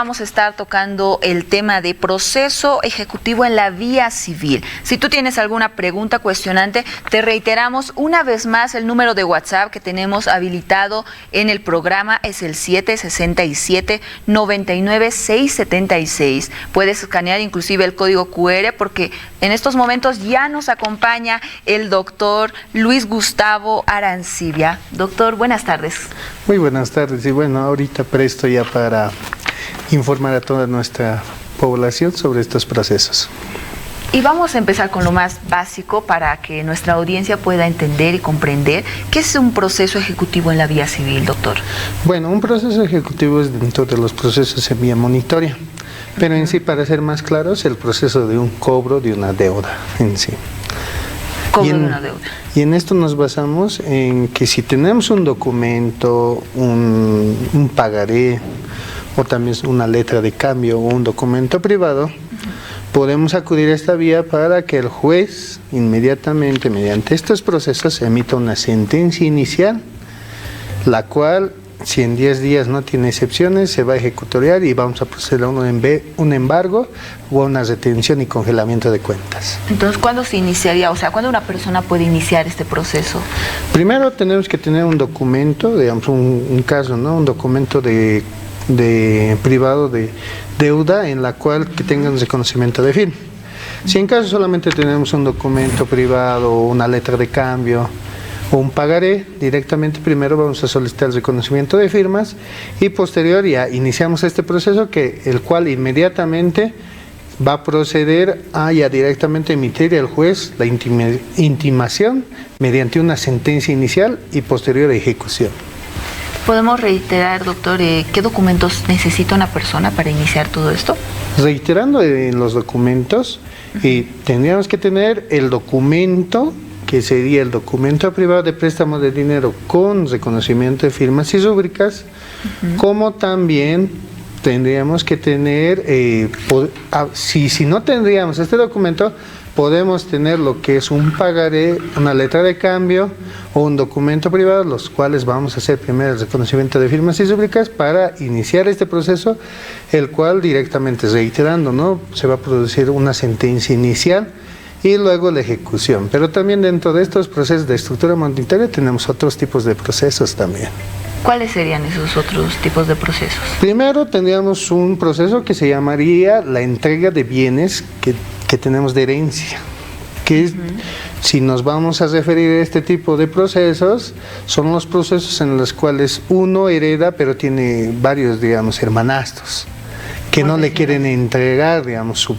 Vamos a estar tocando el tema de proceso ejecutivo en la vía civil. Si tú tienes alguna pregunta, cuestionante, te reiteramos una vez más el número de WhatsApp que tenemos habilitado en el programa, es el 767-99-676. Puedes escanear inclusive el código QR porque en estos momentos ya nos acompaña el doctor Luis Gustavo Arancibia. Doctor, buenas tardes. Muy buenas tardes y bueno, ahorita presto ya para informar a toda nuestra población sobre estos procesos. Y vamos a empezar con lo más básico para que nuestra audiencia pueda entender y comprender qué es un proceso ejecutivo en la vía civil, doctor. Bueno, un proceso ejecutivo es dentro de los procesos en vía monitoria, pero en sí, para ser más claros, el proceso de un cobro de una deuda en sí. Cobro de una deuda. Y en esto nos basamos en que si tenemos un documento, un pagaré, o también una letra de cambio o un documento privado, podemos acudir a esta vía para que el juez inmediatamente mediante estos procesos emita una sentencia inicial, la cual si en 10 días no tiene excepciones se va a ejecutoriar y vamos a proceder a un embargo o a una retención y congelamiento de cuentas. Entonces, ¿cuándo se iniciaría? O sea, ¿cuándo una persona puede iniciar este proceso? Primero tenemos que tener un documento, digamos un caso, ¿no? Un documento de privado de deuda en la cual que tengan reconocimiento de firma. Si en caso solamente tenemos un documento privado o una letra de cambio o un pagaré, directamente primero vamos a solicitar el reconocimiento de firmas y posterior ya iniciamos este proceso el cual inmediatamente va a proceder a ya directamente emitir el juez la intimación mediante una sentencia inicial y posterior ejecución. ¿Podemos reiterar, doctor, qué documentos necesita una persona para iniciar todo esto? Reiterando en los documentos, tendríamos que tener el documento, que sería el documento privado de préstamo de dinero con reconocimiento de firmas y rúbricas, como también tendríamos que tener, si no tendríamos este documento, podemos tener lo que es un pagaré, una letra de cambio o un documento privado, los cuales vamos a hacer primero el reconocimiento de firmas y rúbricas para iniciar este proceso, el cual directamente reiterando, ¿no? Se va a producir una sentencia inicial y luego la ejecución. Pero también dentro de estos procesos de estructura monetaria tenemos otros tipos de procesos también. ¿Cuáles serían esos otros tipos de procesos? Primero tendríamos un proceso que se llamaría la entrega de bienes que tenemos de herencia, que es, si nos vamos a referir a este tipo de procesos, son los procesos en los cuales uno hereda, pero tiene varios, digamos, hermanastros, que no le quieren entregar, digamos, su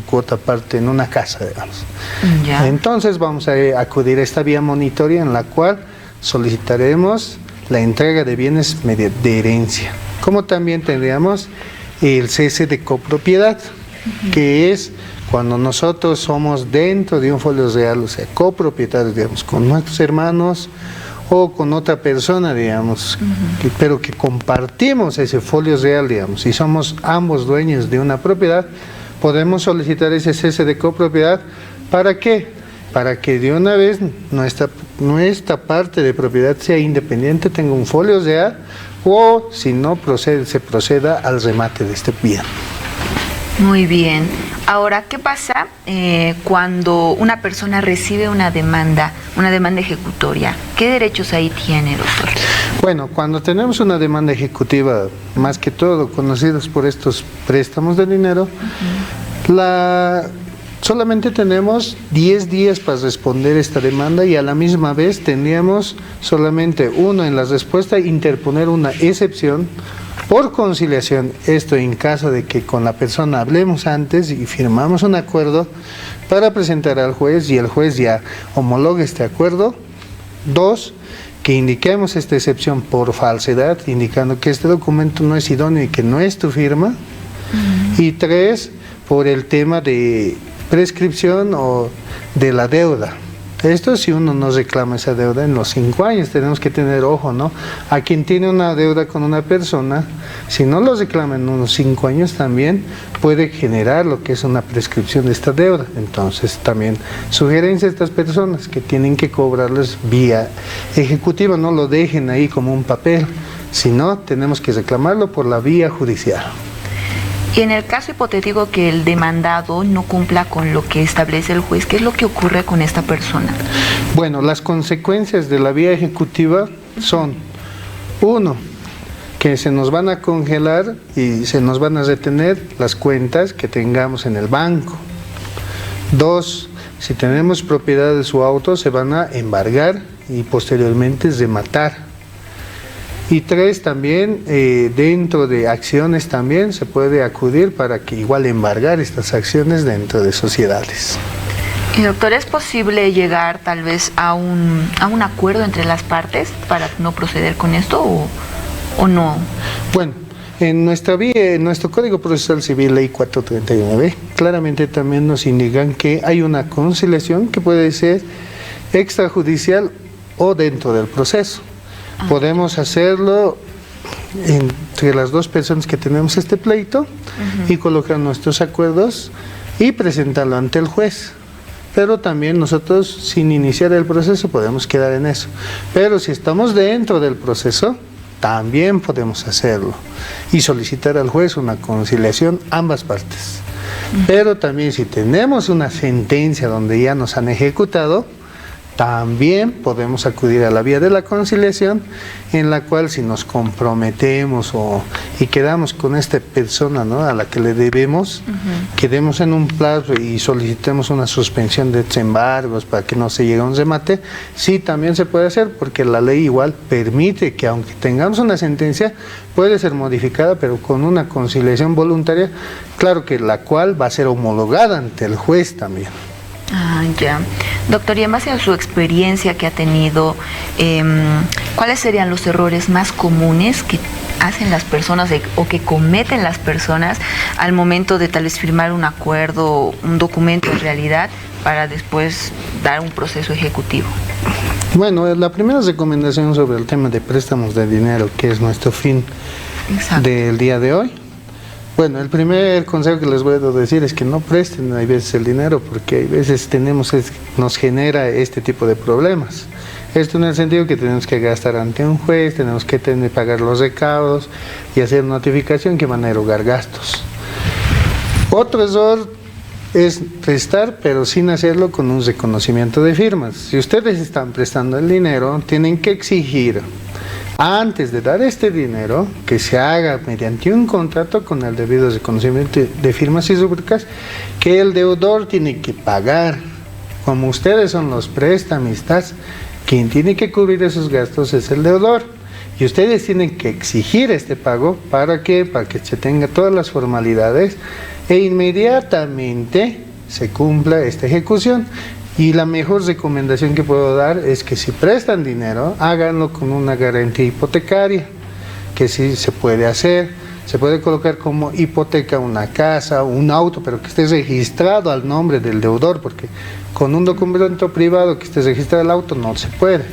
cuota parte en una casa, digamos. Ya. Entonces vamos a acudir a esta vía monitoria en la cual solicitaremos la entrega de bienes de herencia, como también tendríamos el cese de copropiedad, que es cuando nosotros somos dentro de un folio real, o sea, copropietarios, digamos, con nuestros hermanos o con otra persona, digamos, pero que compartimos ese folio real, digamos, y somos ambos dueños de una propiedad, podemos solicitar ese cese de copropiedad. ¿Para qué? Para que de una vez nuestra parte de propiedad sea independiente, tenga un folio real, o si no se proceda al remate de este bien. Muy bien. Ahora, ¿qué pasa cuando una persona recibe una demanda ejecutoria? ¿Qué derechos ahí tiene, doctor? Bueno, cuando tenemos una demanda ejecutiva, más que todo conocidos por estos préstamos de dinero, solamente tenemos 10 días para responder esta demanda y a la misma vez tendríamos solamente en la respuesta interponer una excepción por conciliación, esto en caso de que con la persona hablemos antes y firmamos un acuerdo para presentar al juez y el juez ya homologue este acuerdo. 2, que indiquemos esta excepción por falsedad, indicando que este documento no es idóneo y que no es tu firma. Y 3, por el tema de prescripción o de la deuda. Esto si uno no reclama esa deuda en los 5 años, tenemos que tener ojo, ¿no? A quien tiene una deuda con una persona, si no lo reclama en unos 5 años también puede generar lo que es una prescripción de esta deuda. Entonces también sugerencia a estas personas que tienen que cobrarles vía ejecutiva, no lo dejen ahí como un papel, sino tenemos que reclamarlo por la vía judicial. Y en el caso hipotético que el demandado no cumpla con lo que establece el juez, ¿qué es lo que ocurre con esta persona? Bueno, las consecuencias de la vía ejecutiva son, uno, que se nos van a congelar y se nos van a retener las cuentas que tengamos en el banco. Dos, si tenemos propiedad de su auto, se van a embargar y posteriormente rematar. Y tres, también dentro de acciones también se puede acudir para que igual embargar estas acciones dentro de sociedades. Y doctor, ¿es posible llegar tal vez a un acuerdo entre las partes para no proceder con esto o no? Bueno, en nuestro Código Procesal Civil, Ley 439, claramente también nos indican que hay una conciliación que puede ser extrajudicial o dentro del proceso. Podemos hacerlo entre las dos personas que tenemos este pleito y colocar nuestros acuerdos y presentarlo ante el juez. Pero también nosotros, sin iniciar el proceso, podemos quedar en eso. Pero si estamos dentro del proceso, también podemos hacerlo y solicitar al juez una conciliación, ambas partes. Pero también si tenemos una sentencia donde ya nos han ejecutado, también podemos acudir a la vía de la conciliación, en la cual si nos comprometemos y quedamos con esta persona, ¿no?, a la que le debemos, quedemos en un plazo y solicitemos una suspensión de estos embargos para que no se llegue a un remate, sí también se puede hacer, porque la ley igual permite que aunque tengamos una sentencia, puede ser modificada, pero con una conciliación voluntaria, claro que la cual va a ser homologada ante el juez también. Ah, ya. Doctor, y en base a su experiencia que ha tenido, ¿cuáles serían los errores más comunes que hacen las personas o que cometen las personas al momento de tal vez firmar un acuerdo, un documento en realidad, para después dar un proceso ejecutivo? Bueno, la primera recomendación sobre el tema de préstamos de dinero, que es nuestro fin del día de hoy. Bueno, el primer consejo que les voy a decir es que no presten a veces el dinero, porque hay veces nos genera este tipo de problemas. Esto en el sentido que tenemos que gastar ante un juez, tenemos que pagar los recaudos y hacer notificación que van a erogar gastos. Otro error es prestar, pero sin hacerlo con un reconocimiento de firmas. Si ustedes están prestando el dinero, tienen que exigir, antes de dar este dinero, que se haga mediante un contrato con el debido reconocimiento de firmas y rúbricas, que el deudor tiene que pagar. Como ustedes son los prestamistas, quien tiene que cubrir esos gastos es el deudor. Y ustedes tienen que exigir este pago, ¿para qué? Para que se tenga todas las formalidades e inmediatamente se cumpla esta ejecución. Y la mejor recomendación que puedo dar es que si prestan dinero, háganlo con una garantía hipotecaria, que sí se puede hacer. Se puede colocar como hipoteca una casa, un auto, pero que esté registrado al nombre del deudor, porque con un documento privado que esté registrado el auto no se puede.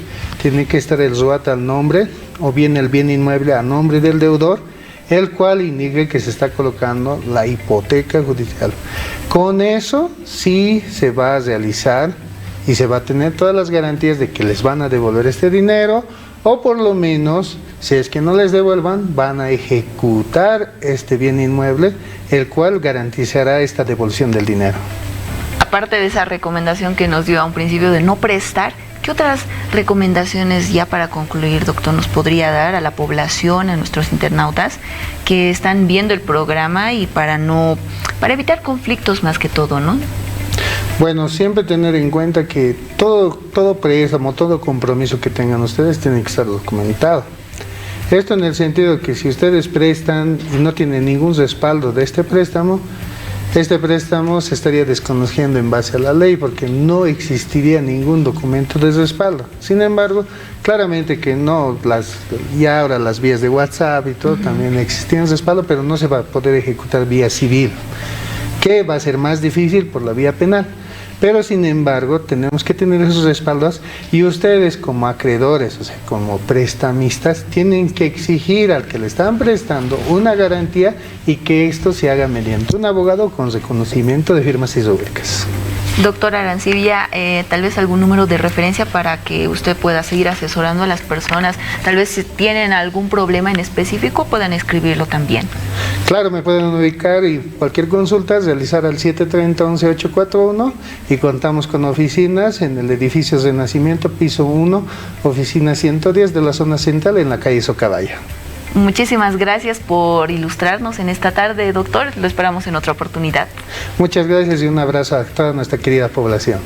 Tiene que estar el RUAT al nombre, o bien el bien inmueble a nombre del deudor, el cual indique que se está colocando la hipoteca judicial. Con eso sí se va a realizar y se va a tener todas las garantías de que les van a devolver este dinero, o por lo menos, si es que no les devuelvan, van a ejecutar este bien inmueble, el cual garantizará esta devolución del dinero. Aparte de esa recomendación que nos dio a un principio de no prestar, ¿qué otras recomendaciones, ya para concluir, doctor, nos podría dar a la población, a nuestros internautas que están viendo el programa y para evitar conflictos más que todo, ¿no? Bueno, siempre tener en cuenta que todo préstamo, todo compromiso que tengan ustedes tiene que estar documentado. Esto en el sentido que si ustedes prestan y no tienen ningún respaldo de este préstamo se estaría desconociendo en base a la ley, porque no existiría ningún documento de respaldo. Sin embargo, claramente que no, ya ahora las vías de WhatsApp y todo también existían respaldo, pero no se va a poder ejecutar vía civil, que va a ser más difícil por la vía penal. Pero sin embargo, tenemos que tener esos respaldos, y ustedes como acreedores, o sea, como prestamistas, tienen que exigir al que le están prestando una garantía, y que esto se haga mediante un abogado con reconocimiento de firmas y rúbricas. Doctora Arancibia, tal vez algún número de referencia para que usted pueda seguir asesorando a las personas. Tal vez si tienen algún problema en específico puedan escribirlo también. Claro, me pueden ubicar y cualquier consulta realizar al 730-11841 y contamos con oficinas en el edificio Renacimiento, piso 1, oficina 110 de la zona central en la calle Socabaya. Muchísimas gracias por ilustrarnos en esta tarde, doctor. Lo esperamos en otra oportunidad. Muchas gracias y un abrazo a toda nuestra querida población.